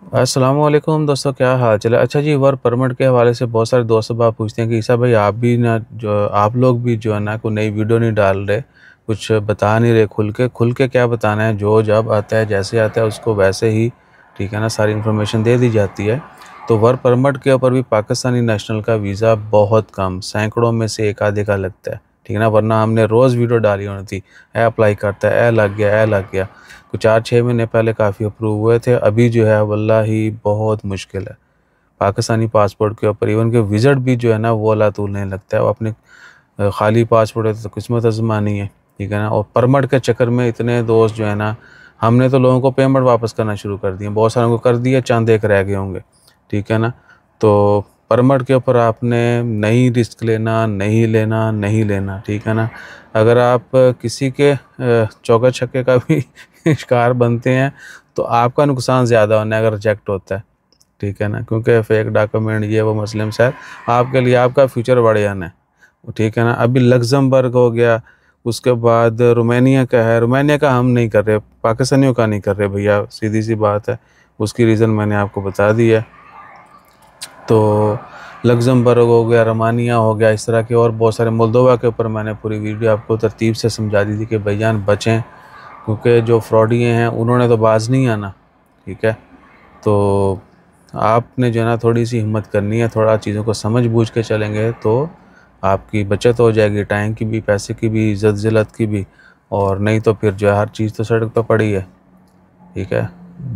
अस्सलामुअलैकुम दोस्तों, क्या हाल चाल है। अच्छा जी, वर्क परमिट के हवाले से बहुत सारे दोस्त अब आप पूछते हैं कि ईसा भाई आप भी ना, जो आप लोग भी जो है ना, कोई नई वीडियो नहीं डाल रहे, कुछ बता नहीं रहे। खुल के क्या बताना है, जो जब आता है जैसे आता है उसको वैसे ही, ठीक है ना, सारी इन्फॉर्मेशन दे दी जाती है। तो वर्क परमिट के ऊपर भी पाकिस्तानी नेशनल का वीज़ा बहुत कम, सैकड़ों में से एक आधे का लगता है, ठीक है ना। वरना हमने रोज़ वीडियो डाली होनी थी, ए अप्लाई करता है, ए लग गया, ए लग गया। कुछ 4-6 महीने पहले काफ़ी अप्रूव हुए थे, अभी जो है वल्लाही बहुत मुश्किल है। पाकिस्तानी पासपोर्ट के ऊपर इवन के विज़िट भी जो है ना वो अल्लाह तूल नहीं लगता है। वो अपने खाली पासपोर्ट है तो किस्मत आजमानी है, ठीक है ना। और परमिट के चक्कर में इतने दोस्त जो है ना, हमने तो लोगों को पेमेंट वापस करना शुरू कर दिए, बहुत सारों को कर दिया, चंद एक रह गए होंगे, ठीक है ना। तो परमिट के ऊपर आपने नहीं रिस्क लेना, नहीं लेना, नहीं लेना, ठीक है ना। अगर आप किसी के चौका छक्के का भी शिकार बनते हैं तो आपका नुकसान ज़्यादा होना है अगर रिजेक्ट होता है, ठीक है ना। क्योंकि फेक डॉक्यूमेंट ये वो मसले में शायद आपके लिए आपका फ्यूचर बढ़ जाना है, ठीक है ना। अभी लग्जमबर्ग हो गया, उसके बाद रोमानिया का है। रोमानिया का हम नहीं कर रहे, पाकिस्तानियों का नहीं कर रहे भैया, सीधी सी बात है। उसकी रीज़न मैंने आपको बता दी है। तो लग्जमबर्ग हो गया, रोमानिया हो गया, इस तरह के और बहुत सारे, मोल्दोवा के ऊपर मैंने पूरी वीडियो आपको तरतीब से समझा दी थी कि भाईजान बचें, क्योंकि जो फ्रॉडिये हैं उन्होंने तो बाज नहीं आना, ठीक है। तो आपने जो है ना थोड़ी सी हिम्मत करनी है, थोड़ा चीज़ों को समझ बूझ के चलेंगे तो आपकी बचत हो जाएगी, टाइम की भी, पैसे की भी, इज़्ज़त ज़िलत की भी। और नहीं तो फिर जो है हर चीज़ तो सड़क पर पड़ी है, ठीक है।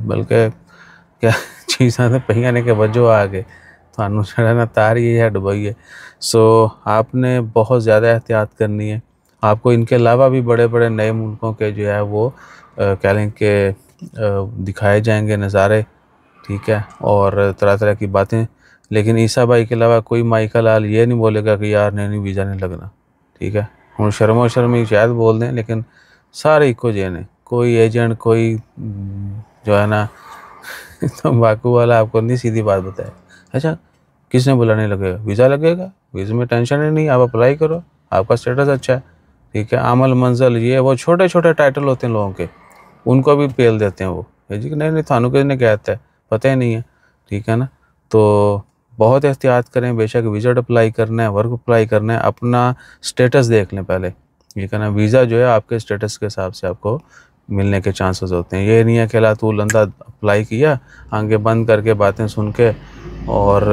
बल्कि क्या चीज़ां तो पईयां ने के वजो आ गए, थानू छड़ा ना तारी है डुबई है। सो आपने बहुत ज़्यादा एहतियात करनी है। आपको इनके अलावा भी बड़े बड़े नए मुल्कों के जो है वो कह लें कि दिखाए जाएंगे नज़ारे, ठीक है, और तरह तरह की बातें। लेकिन ईसा भाई के अलावा कोई माइकल लाल ये नहीं बोलेगा कि यार नहीं नहीं वीज़ा नहीं लगना, ठीक है। हम शर्मो शर्मी शायद बोल दें, लेकिन सारे इको जे ने, कोई एजेंट, कोई जो है ना तम्बाकू वाला आपको नहीं सीधी बात बताए। अच्छा, किसने बोला नहीं लगेगा, वीज़ा लगेगा, वीज़े में टेंशन ही नहीं, आप अप्लाई करो, आपका स्टेटस अच्छा है, ठीक है। आमल मंजिल ये वो छोटे छोटे टाइटल होते हैं लोगों के, उनको भी पेल देते हैं वो, ये जी नहीं नहीं थानू किसने कहता है, पता ही नहीं है, ठीक है ना। तो बहुत एहतियात करें। बेशक विज़िट अप्लाई करना है, वर्क अप्लाई करना है, अपना स्टेटस देख लें पहले, ठीक है ना। वीज़ा जो है आपके स्टेटस के हिसाब से आपको मिलने के चांसेस होते हैं। ये नहीं है कि ला तू लंदा अप्लाई किया, आगे बंद करके बातें सुन के, और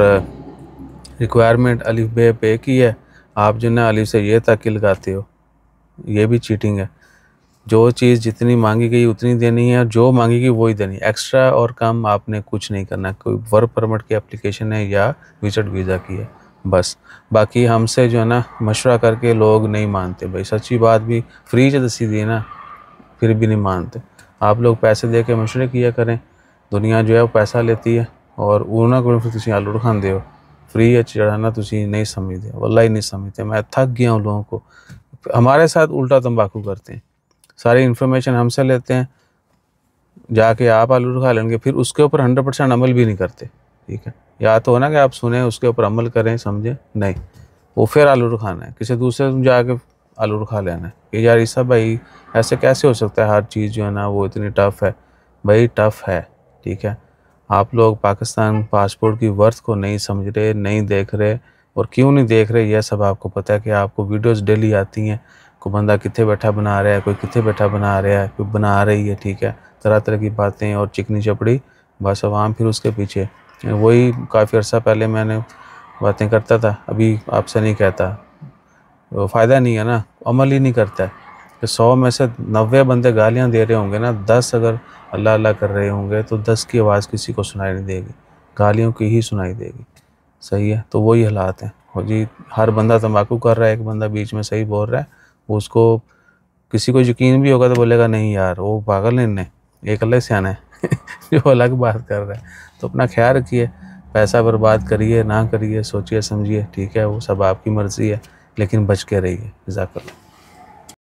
रिक्वायरमेंट अलिफ बे पे की है, आप जो ना अलिफ से ये तक लगाते हो, ये भी चीटिंग है। जो चीज़ जितनी मांगी गई उतनी देनी है, और जो मांगी गई वही देनी है, एक्स्ट्रा और कम आपने कुछ नहीं करना। कोई वर्क परमिट की एप्लीकेशन है या विजिट वीज़ा की है, बस। बाकी हमसे जो है ना मशवरा करके लोग नहीं मानते भाई, सच्ची बात भी फ्री च दसी दी ना, फिर भी नहीं मानते। आप लोग पैसे दे के मशवरे किया करें, दुनिया जो है वो पैसा लेती है, और ਉਹਨਾਂ ਕੋਲੋਂ फिर तुम आलू खाते हो फ्री ਜਿਹੜਾ ना तुम नहीं समझते, वल्लाही नहीं समझते। मैं थक गया हूँ लोगों को, हमारे साथ उल्टा तंबाकू करते हैं, सारी इन्फॉर्मेशन हमसे लेते हैं, जाके आप आलू खा लेंगे, फिर उसके ऊपर 100% अमल भी नहीं करते, ठीक है। या तो हो ना कि आप सुने उसके ऊपर अमल करें, समझें, नहीं, वो फिर आलू खाना है, किसी दूसरे से जाके आलू खा लेना है कि यार ईसा भाई ऐसे कैसे हो सकता है, हर चीज़ जो है ना वो इतनी टफ़ है। भाई टफ़ है, ठीक है। आप लोग पाकिस्तान पासपोर्ट की वर्थ को नहीं समझ रहे, नहीं देख रहे। और क्यों नहीं देख रहे, यह सब आपको पता है कि आपको वीडियोस डेली आती हैं, कोई बंदा कितने बैठा बना रहा है, कोई कितने बैठा बना रहा है, कोई बना रही है, ठीक है। तरह तरह की बातें और चिकनी चपड़ी, बस आवाम फिर उसके पीछे। वही काफ़ी अर्सा पहले मैंने बातें करता था, अभी आपसे नहीं कहता, वो फ़ायदा नहीं है ना, अमल ही नहीं करता है। तो 100 में से 90 बंदे गालियाँ दे रहे होंगे ना, 10 अगर अल्लाह अल्लाह कर रहे होंगे तो 10 की आवाज़ किसी को सुनाई नहीं देगी, गालियों की ही सुनाई देगी, सही है। तो वही हालात हैं और जी, हर बंदा तंबाकू कर रहा है, एक बंदा बीच में सही बोल रहा है, उसको किसी को यकीन भी होगा तो बोलेगा नहीं यार वो पागल है, इन्हें एक अल्लाह सियाना है जो अलग बात कर रहा है। तो अपना ख्याल रखिए, पैसा बर्बाद करिए ना करिए, सोचिए समझिए, ठीक है, वो सब आपकी मर्ज़ी है, लेकिन बच के रहिए। जज़ाकल्लाह।